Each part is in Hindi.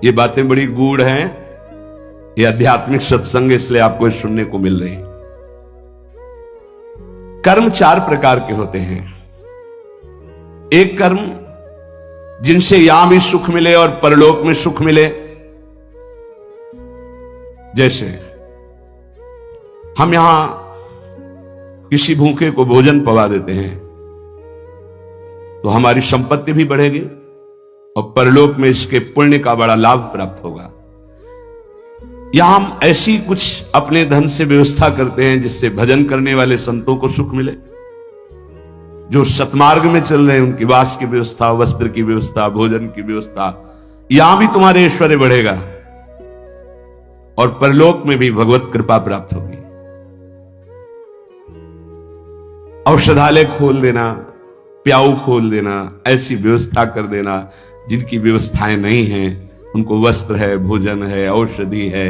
ये बातें बड़ी गूढ़ हैं, ये आध्यात्मिक सत्संग इसलिए आपको सुनने को मिल रही। कर्म 4 प्रकार के होते हैं। एक कर्म जिनसे यहां भी सुख मिले और परलोक में सुख मिले, जैसे हम यहां किसी भूखे को भोजन पवा देते हैं तो हमारी संपत्ति भी बढ़ेगी और परलोक में इसके पुण्य का बड़ा लाभ प्राप्त होगा। यहां हम ऐसी कुछ अपने धन से व्यवस्था करते हैं जिससे भजन करने वाले संतों को सुख मिले, जो सतमार्ग में चल रहे हैं उनकी वास की व्यवस्था, वस्त्र की व्यवस्था, भोजन की व्यवस्था, यहां भी तुम्हारे ऐश्वर्य बढ़ेगा और परलोक में भी भगवत कृपा प्राप्त होगी। औषधालय खोल देना, प्याऊ खोल देना, ऐसी व्यवस्था कर देना जिनकी व्यवस्थाएं नहीं हैं, उनको वस्त्र है, भोजन है, औषधि है,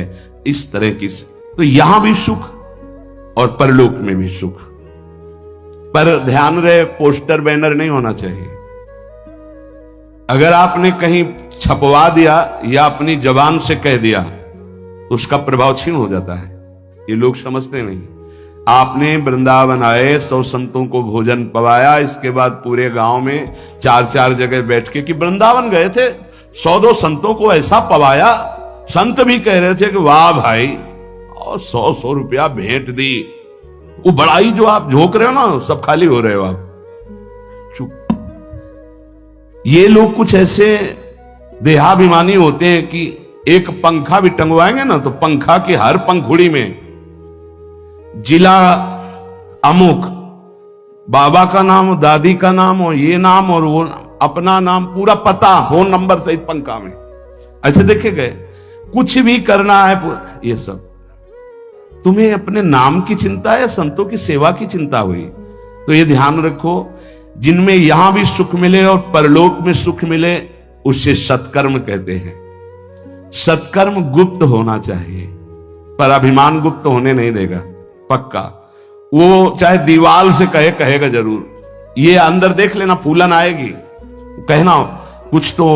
इस तरह की, तो यहां भी सुख और परलोक में भी सुख। पर ध्यान रहे, पोस्टर बैनर नहीं होना चाहिए। अगर आपने कहीं छपवा दिया या अपनी जबान से कह दिया तो उसका प्रभाव क्षीण हो जाता है, ये लोग समझते नहीं। आपने वृंदावन आए, 100 संतों को भोजन पवाया, इसके बाद पूरे गांव में 4-4 जगह बैठ के, कि वृंदावन गए थे, 100-2 संतों को ऐसा पवाया, संत भी कह रहे थे कि वाह भाई, और 100-100 रुपया भेंट दी। वो बड़ाई जो आप झोंक रहे हो ना, सब खाली हो रहे हो आप। चुप। ये लोग कुछ ऐसे देहाभिमानी होते हैं कि एक पंखा भी टंगवाएंगे ना तो पंखा की हर पंखुड़ी में जिला अमुक, बाबा का नाम, दादी का नाम और ये नाम और वो अपना नाम, पूरा पता, फोन नंबर सहित पंखा में ऐसे देखे गए। कुछ भी करना है ये सब। तुम्हें अपने नाम की चिंता है, संतों की सेवा की चिंता हुई, तो ये ध्यान रखो, जिनमें यहां भी सुख मिले और परलोक में सुख मिले उसे सत्कर्म कहते हैं। सत्कर्म गुप्त होना चाहिए, पर अभिमान गुप्त होने नहीं देगा, पक्का। वो चाहे दीवाल से कहेगा जरूर। ये अंदर देख लेना, फूलन आएगी, कहना कुछ तो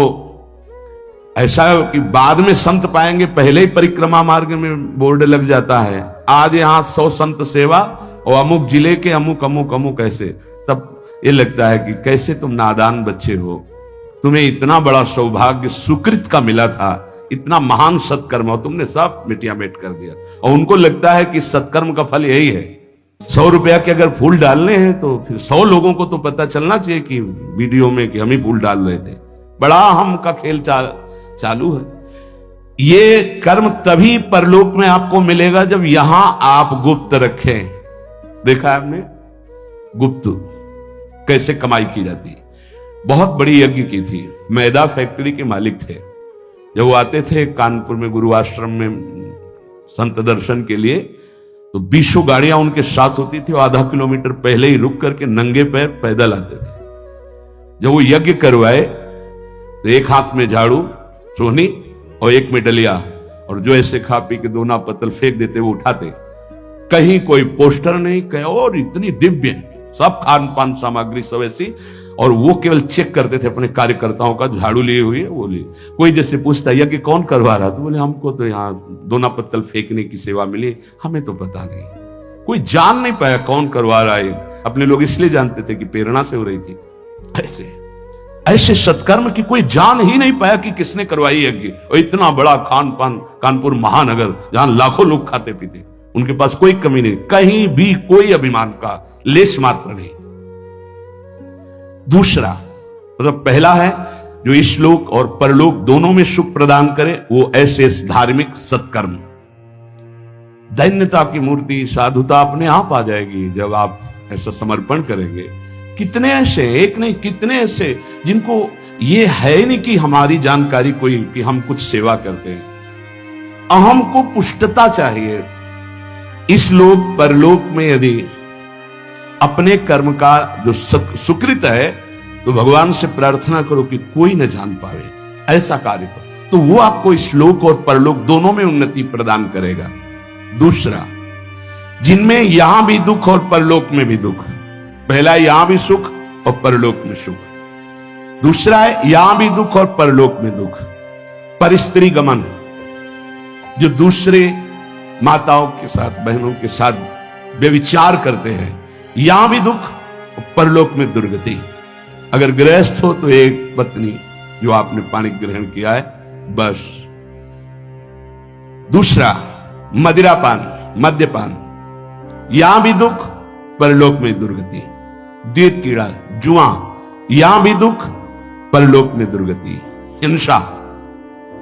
ऐसा कि बाद में संत पाएंगे, पहले ही परिक्रमा मार्ग में बोर्ड लग जाता है, आज यहां 100 संत सेवा और अमुक जिले के अमुक अमुक अमुक ऐसे। तब ये लगता है कि कैसे तुम नादान बच्चे हो, तुम्हें इतना बड़ा सौभाग्य सुकृत का मिला था, इतना महान सत्कर्म, और तुमने सब मिटिया मेट कर दिया। और उनको लगता है कि सत्कर्म का फल यही है। 100 रुपया के अगर फूल डालने हैं तो फिर 100 लोगों को तो पता चलना चाहिए कि वीडियो में कि हम ही फूल डाल रहे थे। बड़ा हम का खेल चालू है। ये कर्म तभी परलोक में आपको मिलेगा जब यहां आप गुप्त रखें। देखा है आपने गुप्त कैसे कमाई की जाती है। बहुत बड़ी यज्ञ की थी, मैदा फैक्ट्री के मालिक थे। जब वो आते थे कानपुर में गुरु आश्रम में संत दर्शन के लिए, तो 20 गाड़ियां उनके साथ होती थी, और आधा किलोमीटर पहले ही रुक करके नंगे पैर पैदल आते थे। जब वो यज्ञ करवाए तो एक हाथ में झाड़ू सोहनी और एक में डलिया, और जो ऐसे खा पी के दोना पत्तल फेंक देते वो उठाते। कहीं कोई पोस्टर नहीं, कहीं और इतनी दिव्य, सब खान पान सामग्री सब ऐसी, और वो केवल चेक करते थे अपने कार्यकर्ताओं का, झाड़ू लिए हुई है वो लिए। कोई जैसे पूछता है कि कौन करवा रहा, तो बोले हमको तो यहाँ दोना पत्तल फेंकने की सेवा मिली, हमें तो पता नहीं। कोई जान नहीं पाया कौन करवा रहा है। अपने लोग इसलिए जानते थे कि प्रेरणा से हो रही थी। ऐसे सत्कर्म की कोई जान ही नहीं पाया कि किसने करवाई यज्ञ। और इतना बड़ा खान पान, कानपुर महानगर जहां लाखों लोग खाते पीते, उनके पास कोई कमी नहीं, कहीं भी कोई अभिमान का लेश मात्र नहीं। दूसरा मतलब पहला है जो इस लोक और परलोक दोनों में सुख प्रदान करे, वो ऐसे धार्मिक सत्कर्म। दैन्यता की मूर्ति, साधुता अपने आप आ जाएगी जब आप ऐसा समर्पण करेंगे। कितने ऐसे, एक नहीं कितने ऐसे जिनको ये है नहीं कि हमारी जानकारी कोई कि हम कुछ सेवा करते हैं। अहम को पुष्टता चाहिए। इस लोक परलोक में यदि अपने कर्म का जो सुकृत है तो भगवान से प्रार्थना करो कि कोई न जान पावे, ऐसा कार्य करो, तो वो आपको इस लोक और परलोक दोनों में उन्नति प्रदान करेगा। दूसरा, जिनमें यहां भी दुख और परलोक में भी दुख। पहला यहां भी सुख और परलोक में सुख। दूसरा है यहां भी दुख और परलोक में दुख। परिस्त्री गमन, जो दूसरे माताओं के साथ, बहनों के साथ व्यभिचार करते हैं, यहां भी दुख, परलोक में दुर्गति। अगर गृहस्थ हो तो एक पत्नी जो आपने पानी ग्रहण किया है, बस। दूसरा मदिरापान, मद्यपान, यहां भी दुख, परलोक में दुर्गति। द्वित कीड़ा, जुआ, यहां भी दुख, परलोक में दुर्गति। हिंसा,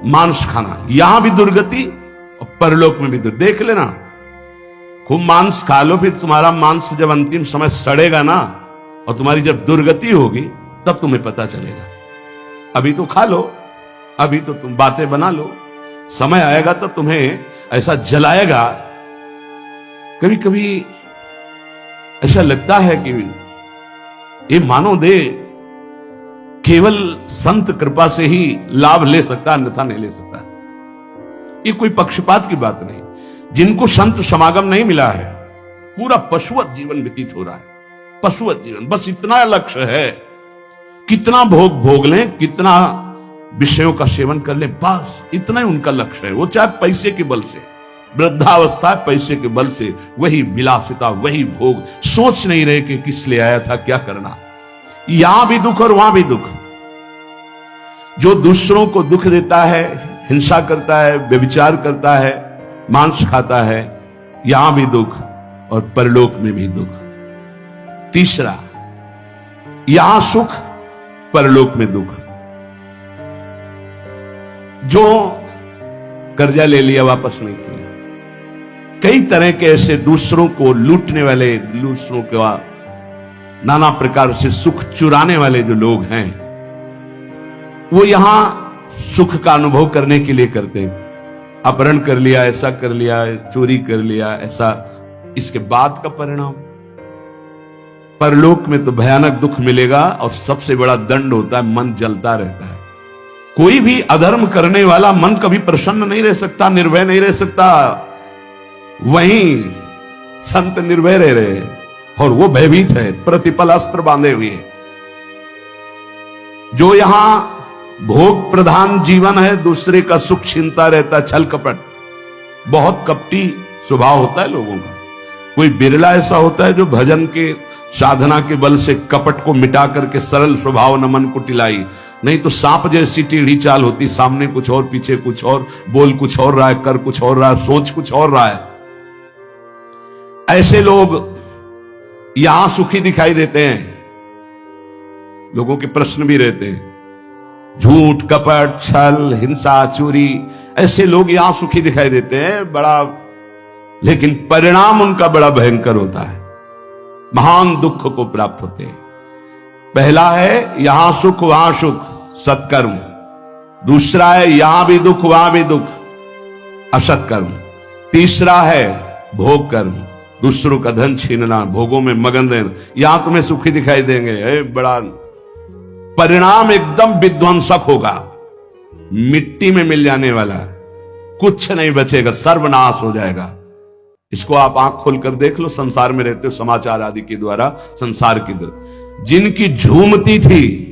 मांस खाना, यहां भी दुर्गति और परलोक में भी दुर्गति। देख लेना, खूब मांस खा लो, फिर तुम्हारा मांस जब अंतिम समय सड़ेगा ना, और तुम्हारी जब दुर्गति होगी, तब तुम्हें पता चलेगा। अभी तो खा लो, अभी तो तुम बातें बना लो, समय आएगा तो तुम्हें ऐसा जलाएगा। कभी कभी ऐसा लगता है कि ये मानव देह केवल संत कृपा से ही लाभ ले सकता, अन्यथा नहीं ले सकता। ये कोई पक्षपात की बात नहीं। जिनको संत समागम नहीं मिला है, पूरा पशुवत जीवन व्यतीत हो रहा है, पशुवत जीवन। बस इतना लक्ष्य है, कितना भोग भोग लें, कितना विषयों का सेवन कर लें, बस इतना ही उनका लक्ष्य है। वो चाहे पैसे के बल से, वृद्धावस्था पैसे के बल से, वही विलासिता, वही भोग, सोच नहीं रहे कि किस लिए आया था, क्या करना। यहां भी दुख और वहां भी दुख। जो दूसरों को दुख देता है, हिंसा करता है, व्यभिचार करता है, मांस खाता है, यहां भी दुख और परलोक में भी दुख। तीसरा, यहां सुख, परलोक में दुख। जो कर्जा ले लिया, वापस नहीं किया, कई तरह के ऐसे दूसरों को लूटने वाले, दूसरों का नाना प्रकार से सुख चुराने वाले जो लोग हैं, वो यहां सुख का अनुभव करने के लिए करते हैं। अपहरण कर लिया, ऐसा कर लिया, चोरी कर लिया, ऐसा, इसके बाद का परिणाम परलोक में तो भयानक दुख मिलेगा। और सबसे बड़ा दंड होता है, मन जलता रहता है। कोई भी अधर्म करने वाला मन कभी प्रसन्न नहीं रह सकता, निर्भय नहीं रह सकता। वहीं संत निर्भय रह रहे हैं और वो भयभीत है, प्रतिपल अस्त्र बांधे हुए। जो यहां भोग प्रधान जीवन है, दूसरे का सुख छीनता रहता, छल कपट, बहुत कपटी स्वभाव होता है लोगों का। कोई बिरला ऐसा होता है जो भजन के साधना के बल से कपट को मिटा करके सरल स्वभाव न मन को टिलाई। नहीं तो सांप जैसी टेढ़ी चाल होती, सामने कुछ और, पीछे कुछ और, बोल कुछ और रहा है, कर कुछ और रहा है, सोच कुछ और रहा है। ऐसे लोग यहां सुखी दिखाई देते हैं। लोगों के प्रश्न भी रहते हैं, झूठ, कपट, छल, हिंसा, चोरी, ऐसे लोग यहां सुखी दिखाई देते हैं बड़ा, लेकिन परिणाम उनका बड़ा भयंकर होता है, महान दुख को प्राप्त होते हैं। पहला है यहां सुख वहां सुख, सत्कर्म। दूसरा है यहां भी दुख वहां भी दुख, असत्कर्म। तीसरा है भोग कर्म, दूसरों का धन छीनना, भोगों में मगन रहना। यहां तुम्हें सुखी दिखाई देंगे, बड़ा परिणाम एकदम विध्वंसक होगा, मिट्टी में मिल जाने वाला, कुछ नहीं बचेगा, सर्वनाश हो जाएगा। इसको आप आंख खोलकर देख लो, संसार में रहते हो, समाचार आदि के द्वारा संसार की तरफ, जिनकी झूमती थी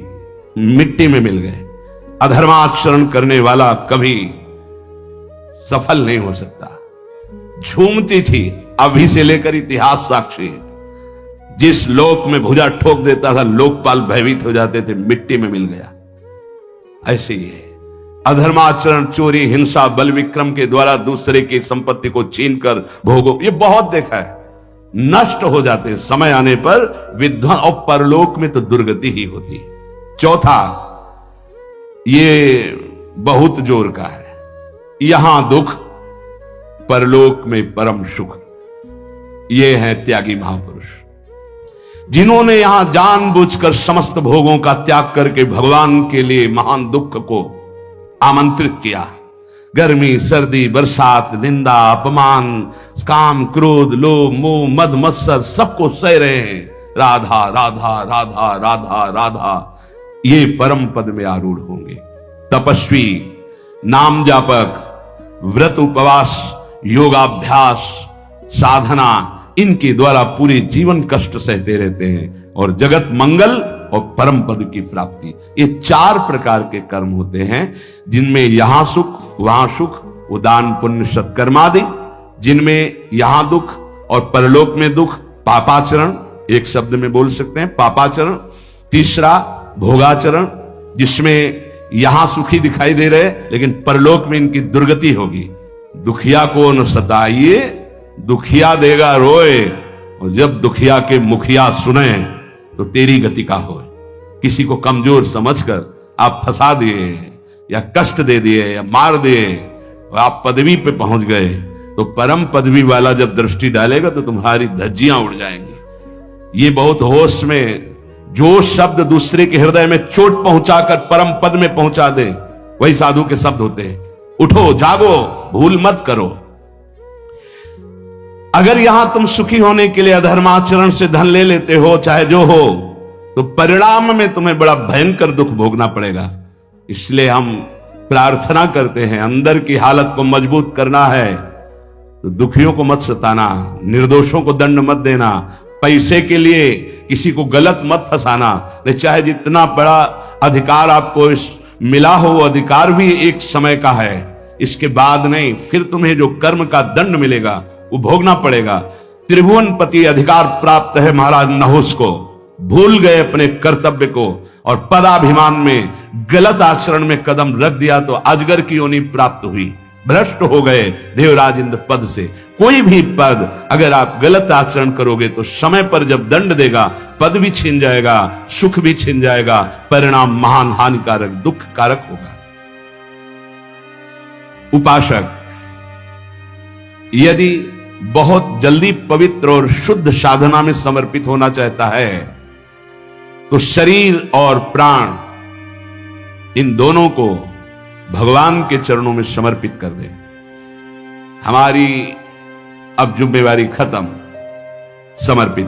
मिट्टी में मिल गए। अधर्माचरण करने वाला कभी सफल नहीं हो सकता। झूमती थी, अभी से लेकर इतिहास साक्षी है। जिस लोक में भुजा ठोक देता था, लोकपाल भयभीत हो जाते थे, मिट्टी में मिल गया। ऐसे ही है अधर्माचरण, चोरी, हिंसा, बल विक्रम के द्वारा दूसरे की संपत्ति को छीनकर भोगो, ये बहुत देखा है, नष्ट हो जाते हैं। समय आने पर विध्वंस, और परलोक में तो दुर्गति ही होती है। चौथा, ये बहुत जोर का है, यहां दुख, परलोक में परम सुख। ये है त्यागी महापुरुष, जिन्होंने यहां जानबूझकर समस्त भोगों का त्याग करके भगवान के लिए महान दुख को आमंत्रित किया। गर्मी, सर्दी, बरसात, निंदा, अपमान, काम, क्रोध, लोभ, मोह, मद, मत्सर, सबको सह रहे हैं। राधा राधा राधा राधा राधा, ये परम पद में आरूढ़ होंगे। तपस्वी, नाम जापक, व्रत उपवास, योगाभ्यास, साधना, इनके द्वारा पूरे जीवन कष्ट सहते रहते हैं और जगत मंगल और परम पद की प्राप्ति। ये 4 प्रकार के कर्म होते हैं जिनमें यहां सुख वहां सुख, वो दान पुण्य सत्कर्मादि, जिनमें यहां दुख और परलोक में दुख, पापाचरण, एक शब्द में बोल सकते हैं पापाचरण। तीसरा भोगाचरण, जिसमें यहां सुखी दिखाई दे रहे लेकिन परलोक में इनकी दुर्गति होगी। दुखिया को न सताइए, दुखिया देगा रोए, और जब दुखिया के मुखिया सुने तो तेरी गति का होए। किसी को कमजोर समझकर आप फंसा दिए या कष्ट दे दिए या मार दिए और आप पदवी पे पहुंच गए, तो परम पदवी वाला जब दृष्टि डालेगा तो तुम्हारी धज्जियां उड़ जाएंगी। ये बहुत होश में, जो शब्द दूसरे के हृदय में चोट पहुंचाकर परम पद में पहुंचा दे, वही साधु के शब्द होते हैं। उठो, जागो, भूल मत करो। अगर यहां तुम सुखी होने के लिए अधर्माचरण से धन ले लेते हो, चाहे जो हो, तो परिणाम में तुम्हें बड़ा भयंकर दुख भोगना पड़ेगा। इसलिए हम प्रार्थना करते हैं, अंदर की हालत को मजबूत करना है तो दुखियों को मत सताना, निर्दोषों को दंड मत देना, पैसे के लिए किसी को गलत मत फंसाना। नहीं, चाहे जितना बड़ा अधिकार आपको मिला हो, वो अधिकार भी एक समय का है, इसके बाद नहीं। फिर तुम्हें जो कर्म का दंड मिलेगा वो भोगना पड़ेगा। त्रिभुवनपति अधिकार प्राप्त है महाराज नहुस को, भूल गए अपने कर्तव्य को और पदाभिमान में गलत आचरण में कदम रख दिया तो अजगर की योनि प्राप्त हुई, भ्रष्ट हो गए देवराज इंद्र पद से। कोई भी पद अगर आप गलत आचरण करोगे तो समय पर जब दंड देगा, पद भी छीन जाएगा, सुख भी छीन जाएगा, परिणाम महान हानिकारक दुख कारक होगा। उपासक यदि बहुत जल्दी पवित्र और शुद्ध साधना में समर्पित होना चाहता है तो शरीर और प्राण, इन दोनों को भगवान के चरणों में समर्पित कर दे। हमारी अब जिम्मेवारी खत्म, समर्पित।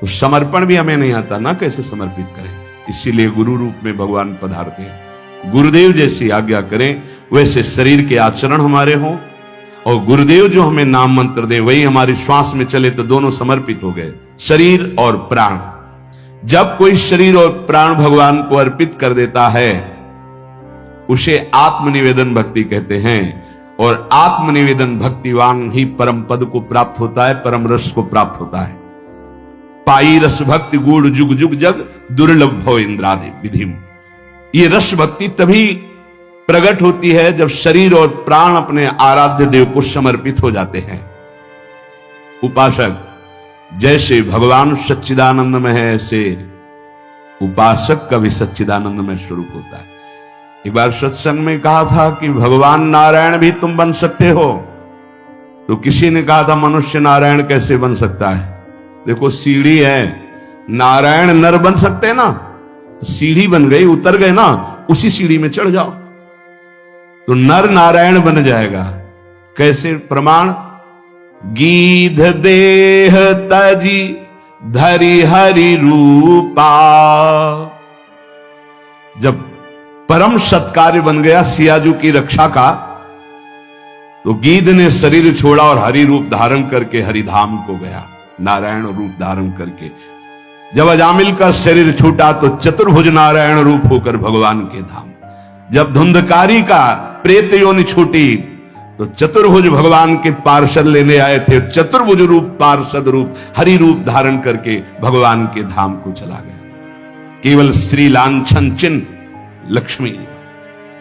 तो समर्पण भी हमें नहीं आता ना, कैसे समर्पित करें। इसीलिए गुरु रूप में भगवान पधारते हैं। गुरुदेव जैसी आज्ञा करें वैसे शरीर के आचरण हमारे हों, और गुरुदेव जो हमें नाम मंत्र दे वही हमारी श्वास में चले, तो दोनों समर्पित हो गए, शरीर और प्राण। जब कोई शरीर और प्राण भगवान को अर्पित कर देता है उसे आत्मनिवेदन भक्ति कहते हैं, और आत्मनिवेदन भक्तिवान ही परम पद को प्राप्त होता है, परम रस को प्राप्त होता है। पाई रस भक्ति गुड़ जुग जुग जग दुर्लभ भव इंद्रादि विधिम। ये रस भक्ति तभी प्रकट होती है जब शरीर और प्राण अपने आराध्य देव को समर्पित हो जाते हैं। उपासक जैसे भगवान सच्चिदानंद में है, ऐसे उपासक का भी सच्चिदानंद में स्वरूप होता है। एक बार सत्संग में कहा था कि भगवान नारायण भी तुम बन सकते हो, तो किसी ने कहा था मनुष्य नारायण कैसे बन सकता है। देखो सीढ़ी है, नारायण नर बन सकते हैं ना, तो सीढ़ी बन गई, उतर गए ना, उसी सीढ़ी में चढ़ जाओ तो नर नारायण बन जाएगा। कैसे प्रमाण? गीध देह तजी धरि हरि रूपा। जब परम सत्कार्य बन गया सियाजू की रक्षा का, तो गीध ने शरीर छोड़ा और हरि रूप धारण करके हरिधाम को गया, नारायण रूप धारण करके। जब अजामिल का शरीर छूटा तो चतुर्भुज नारायण रूप होकर भगवान के धाम। जब धुंधकारी का प्रेत योनि छूटी तो चतुर्भुज भगवान के पार्षद लेने आए थे, चतुर्भुज रूप पार्षद रूप हरि रूप धारण करके भगवान के धाम को चला गया। केवल श्री लांछन चिन्ह लक्ष्मी,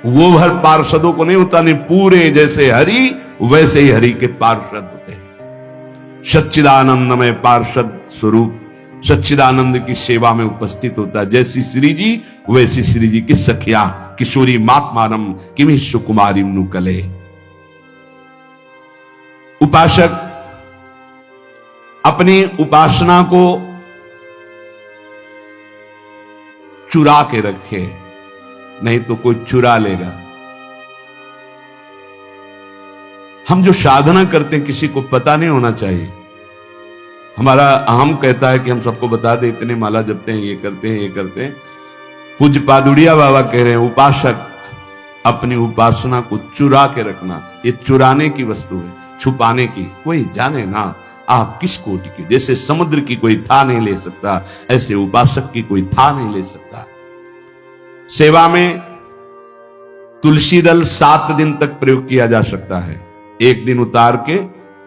वो भर पार्षदों को नहीं उतारने, पूरे जैसे हरि वैसे ही हरि के पार्षद होते हैं। सच्चिदानंदमय पार्षद स्वरूप सच्चिदानंद की सेवा में उपस्थित होता है। जैसी श्री जी वैसी श्री जी की सखिया किशोरी मातमारम किमि सुकुमारी नुकले। उपासक अपनी उपासना को चुरा के रखे, नहीं तो कोई चुरा लेगा। हम जो साधना करते हैं किसी को पता नहीं होना चाहिए। हमारा अहम कहता है कि हम सबको बता दे, इतने माला जपते हैं, ये करते हैं, ये करते हैं। पूज्य पादुड़िया बाबा कह रहे हैं उपासक अपनी उपासना को चुरा के रखना। ये चुराने की वस्तु है, छुपाने की। कोई जाने ना, आप किस कोटि के, जैसे समुद्र की कोई था नहीं ले सकता, ऐसे उपासक की कोई था नहीं ले सकता। सेवा में तुलसी दल 7 दिन तक प्रयोग किया जा सकता है, 1 दिन उतार के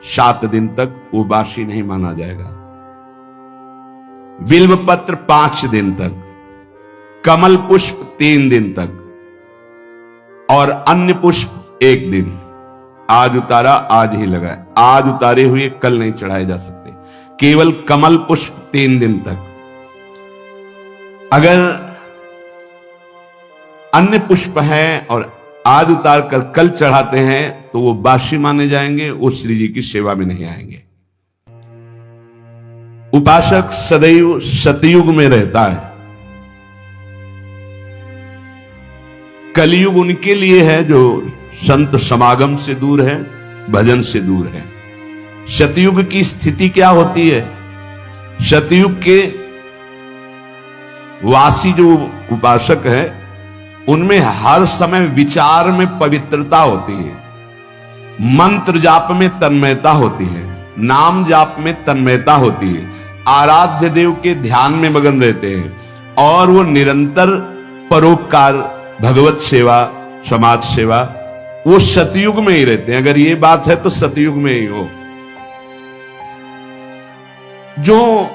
7 दिन तक वो बासी नहीं माना जाएगा। बिल्व पत्र 5 दिन तक, कमल पुष्प 3 दिन तक, और अन्य पुष्प 1 दिन। आज उतारा आज ही लगाए, आज उतारे हुए कल नहीं चढ़ाए जा सकते। केवल कमल पुष्प 3 दिन तक। अगर अन्य पुष्प हैं और आज उतार कर कल चढ़ाते हैं तो वो बासी माने जाएंगे, वो श्री जी की सेवा में नहीं आएंगे। उपासक सदैव सतयुग में रहता है। कलयुग उनके लिए है जो संत समागम से दूर है, भजन से दूर है। सतयुग की स्थिति क्या होती है? सतयुग के वासी जो उपासक है उनमें हर समय विचार में पवित्रता होती है, मंत्र जाप में तन्मयता होती है, नाम जाप में तन्मयता होती है, आराध्य देव के ध्यान में मगन रहते हैं और वो निरंतर परोपकार, भगवत सेवा, समाज सेवा, वो सतयुग में ही रहते हैं। अगर ये बात है तो सतयुग में ही हो। जो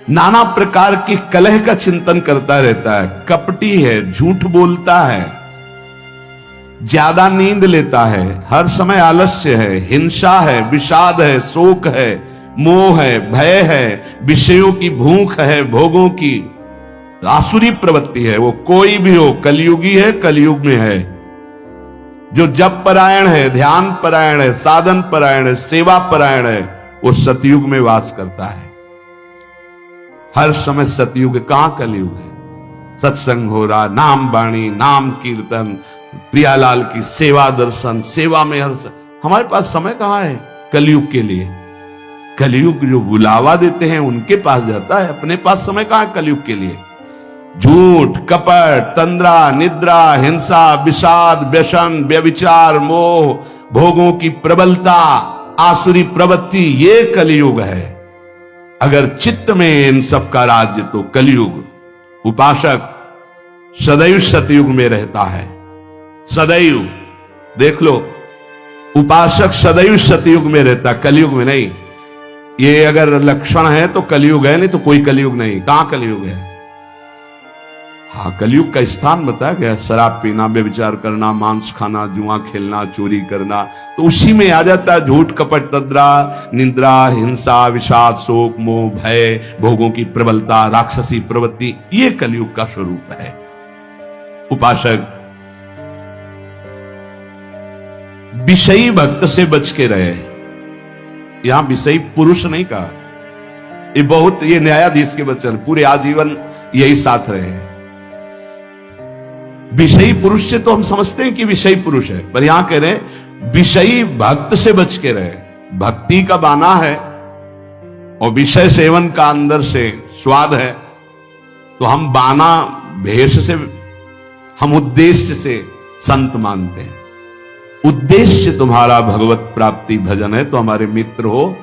नाना प्रकार की कलह का चिंतन करता रहता है, कपटी है, झूठ बोलता है, ज्यादा नींद लेता है, हर समय आलस्य है, हिंसा है, विषाद है, शोक है, मोह है, भय है, विषयों की भूख है, भोगों की आसुरी प्रवृत्ति है, वो कोई भी हो, कलयुगी है, कलयुग में है। जो जप परायण है, ध्यान परायण है, साधन परायण है, सेवा परायण है, वो सतयुग में वास करता है। हर समय सतयुग, कहां कलयुग है? सत्संग हो रहा, नाम वाणी, नाम कीर्तन, प्रियालाल की सेवा दर्शन, सेवा में हर हमारे पास समय कहां है कलयुग के लिए? कलयुग जो बुलावा देते हैं उनके पास जाता है, अपने पास समय कहां है कलयुग के लिए? झूठ, कपट, तंद्रा, निद्रा, हिंसा, विषाद, व्यसन, व्यभिचार, मोह, भोगों की प्रबलता, आसुरी प्रवृत्ति, ये कलयुग है। अगर चित्त में इन सब का राज्य तो कलयुग। उपासक सदैव सतयुग में रहता है, सदैव। देख लो, उपासक सदैव सतयुग में रहता, कलयुग में नहीं। ये अगर लक्षण है तो कलयुग है, नहीं तो कोई कलयुग नहीं। कहां कलयुग है? हाँ, कलयुग का स्थान बताया गया, शराब पीना, व्यभिचार करना, मांस खाना, जुआ खेलना, चोरी करना, तो उसी में आ जाता है झूठ, कपट, तंद्रा, निंद्रा, हिंसा, विषाद, शोक, मोह, भय, भोगों की प्रबलता, राक्षसी प्रवृत्ति, ये कलयुग का स्वरूप है। उपासक विषयी भक्त से बच के रहे। यहां विषयी पुरुष नहीं कहा, ये बहुत, ये न्यायाधीश के वचन, पूरे आजीवन यही साथ रहे हैं। विषयी पुरुष से तो हम समझते हैं कि विषयी पुरुष है, पर यहां कह रहे हैं विषयी भक्त से बच के रहे। भक्ति का बाना है और विषय सेवन का अंदर से स्वाद है, तो हम बाना भेष से, हम उद्देश्य से संत मानते हैं। उद्देश्य तुम्हारा भगवत प्राप्ति भजन है तो हमारे मित्र हो,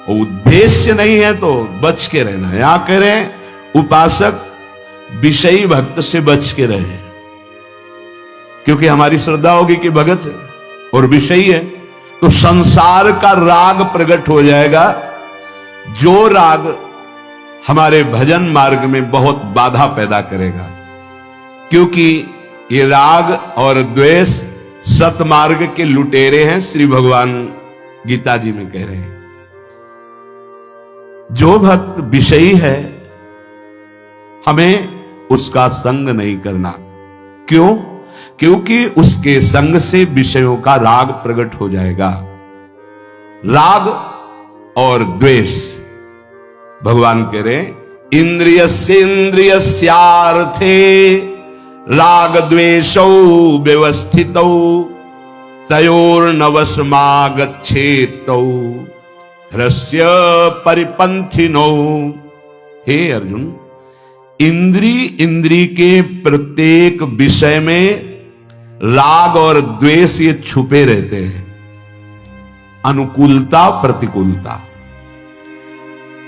और उद्देश्य नहीं है तो बच के रहना। यहां कह रहे हैं उपासक विषयी भक्त से बच के रहे, क्योंकि हमारी श्रद्धा होगी कि भगत है और विषयी है तो संसार का राग प्रकट हो जाएगा, जो राग हमारे भजन मार्ग में बहुत बाधा पैदा करेगा। क्योंकि ये राग और द्वेष सतमार्ग के लुटेरे हैं, श्री भगवान गीता जी में कह रहे हैं। जो भक्त विषयी है हमें उसका संग नहीं करना। क्यों? क्योंकि उसके संग से विषयों का राग प्रकट हो जाएगा। राग और द्वेष, भगवान कह रहे इंद्रियस्यार्थे राग द्वेषौ व्यवस्थितौ तयोर्नवशमागच्छेतौ ह्रस्य परिपंथिनौ। हे अर्जुन, इंद्री के प्रत्येक विषय में राग और द्वेष ये छुपे रहते हैं। अनुकूलता प्रतिकूलता।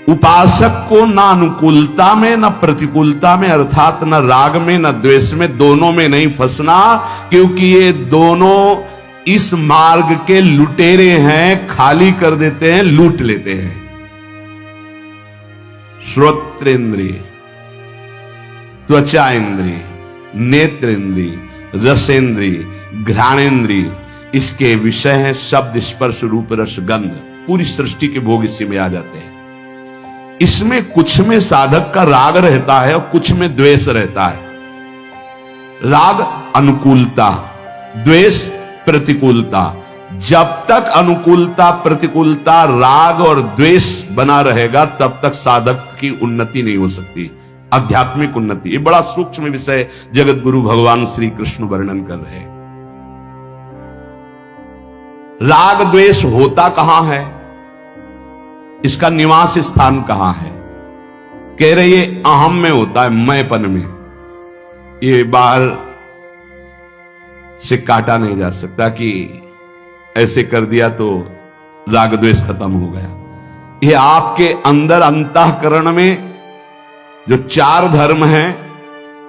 उपासक को ना अनुकूलता में ना प्रतिकूलता में, अर्थात न राग में न द्वेष में, दोनों में नहीं फंसना, क्योंकि ये दोनों इस मार्ग के लुटेरे हैं, खाली कर देते हैं, लूट लेते हैं। श्रोत्रेंद्रिय, त्वचा इंद्रिय, नेत्र इंद्रिय, रसेंद्रिय, घ्राणेंद्रिय, इसके विषय हैं शब्द, स्पर्श, रूप, रस, गंध। पूरी सृष्टि के भोग इसी में आ जाते हैं। इसमें कुछ में साधक का राग रहता है और कुछ में द्वेष रहता है। राग अनुकूलता, द्वेष प्रतिकूलता। जब तक अनुकूलता प्रतिकूलता, राग और द्वेष बना रहेगा, तब तक साधक की उन्नति नहीं हो सकती, आध्यात्मिक उन्नति। ये बड़ा सूक्ष्म विषय जगत गुरु भगवान श्री कृष्ण वर्णन कर रहे हैं। राग द्वेष होता कहां है, इसका निवास स्थान कहां है? कह रहे ये अहम में होता है, मैंपन में। ये बाहर से काटा नहीं जा सकता कि ऐसे कर दिया तो राग द्वेष खत्म हो गया। ये आपके अंदर अंतःकरण में जो चार धर्म हैं,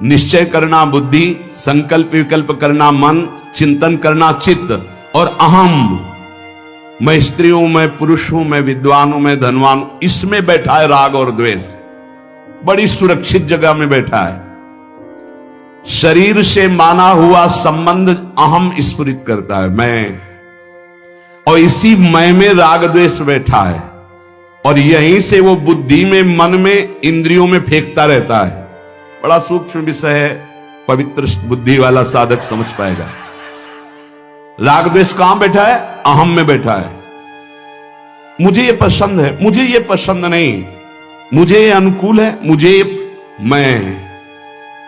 निश्चय करना बुद्धि, संकल्प विकल्प करना मन, चिंतन करना चित्त, और अहम, मैं स्त्री हूं, मैं पुरुष हूं, मैं विद्वान हूं, मैं धनवान हूं, इसमें बैठा है राग और द्वेष। बड़ी सुरक्षित जगह में बैठा है। शरीर से माना हुआ संबंध अहम स्फुरित करता है, मैं, और इसी मैं में राग द्वेष बैठा है, और यहीं से वो बुद्धि में, मन में, इंद्रियों में फेंकता रहता है। बड़ा सूक्ष्म विषय है, पवित्र बुद्धि वाला साधक समझ पाएगा। राग द्वेष कहां बैठा है? अहम में बैठा है। मुझे ये पसंद है, मुझे ये पसंद नहीं, मुझे ये अनुकूल है, मुझे मैं,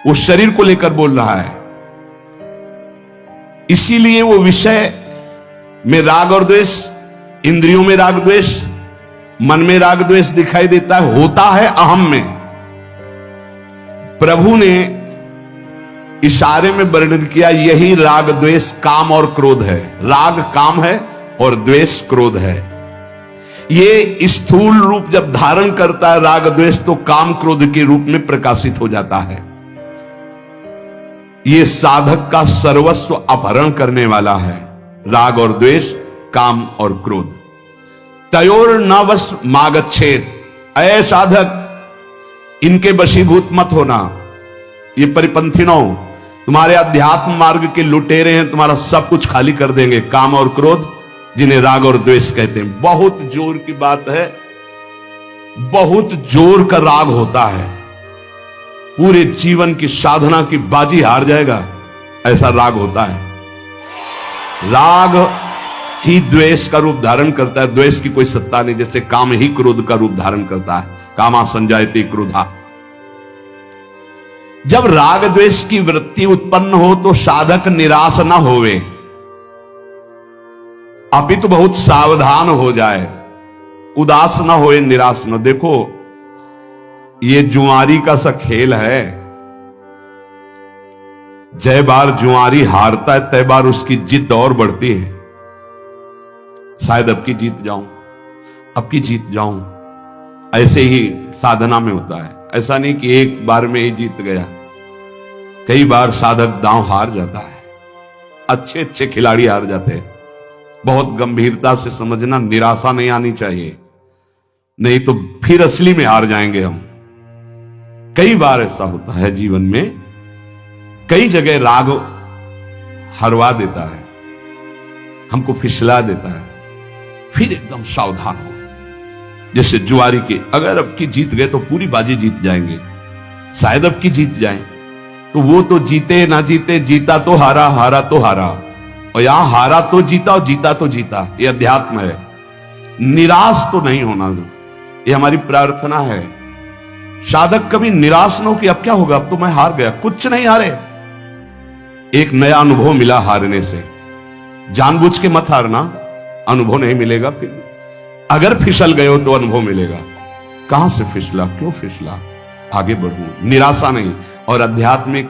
वो शरीर को लेकर बोल रहा है। इसीलिए वो विषय में राग और द्वेष, इंद्रियों में राग द्वेष, मन में राग द्वेष दिखाई देता है, होता है अहम में। प्रभु ने इशारे में वर्णन किया, यही राग द्वेष काम और क्रोध है। राग काम है और द्वेष क्रोध है। ये स्थूल रूप जब धारण करता है राग द्वेष, तो काम क्रोध के रूप में प्रकाशित हो जाता है। ये साधक का सर्वस्व अपहरण करने वाला है, राग और द्वेष, काम और क्रोध। तयोर न वश मागच्छेद, ऐ साधक इनके वशीभूत मत होना। ये परिपंथिनों, तुम्हारे अध्यात्म मार्ग के लुटेरे हैं, तुम्हारा सब कुछ खाली कर देंगे। काम और क्रोध, जिन्हें राग और द्वेष कहते हैं। बहुत जोर की बात है, बहुत जोर का राग होता है, पूरे जीवन की साधना की बाजी हार जाएगा, ऐसा राग होता है। राग ही द्वेष का रूप धारण करता है, द्वेष की कोई सत्ता नहीं। जैसे काम ही क्रोध का रूप धारण करता है, कामा संजायते क्रोधा। जब राग द्वेष की वृत्ति उत्पन्न हो तो साधक निराश न होवे, अपितु बहुत सावधान हो जाए, उदास न होए, निराश न। देखो ये जुआरी का सा खेल है, जय बार जुआरी हारता है तय बार उसकी जिद और बढ़ती है। शायद अब की जीत जाऊं, अब की जीत जाऊं, ऐसे ही साधना में होता है। ऐसा नहीं कि एक बार में ही जीत गया, कई बार साधक दांव हार जाता है, अच्छे अच्छे खिलाड़ी हार जाते हैं। बहुत गंभीरता से समझना, निराशा नहीं आनी चाहिए, नहीं तो फिर असली में हार जाएंगे हम। कई बार ऐसा होता है जीवन में, कई जगह राग हरवा देता है, हमको फिसला देता है, फिर एकदम सावधान हो। जैसे जुआरी के, अगर अब की जीत गए तो पूरी बाजी जीत जाएंगे, शायद अब की जीत जाएं, तो वो तो जीते ना जीते, जीता तो हारा, हारा तो हारा, और यहां हारा तो जीता और जीता तो जीता। ये अध्यात्म है। निराश तो नहीं होना, ये हमारी प्रार्थना है। साधक कभी निराश न हो कि अब क्या होगा, अब तो मैं हार गया। कुछ नहीं हारे, एक नया अनुभव मिला हारने से। जानबूझ के मत हारना, अनुभव नहीं मिलेगा। फिर अगर फिसल गए हो तो अनुभव मिलेगा। कहां से फिसला, क्यों फिसला, आगे बढ़ू, निराशा नहीं। और आध्यात्मिक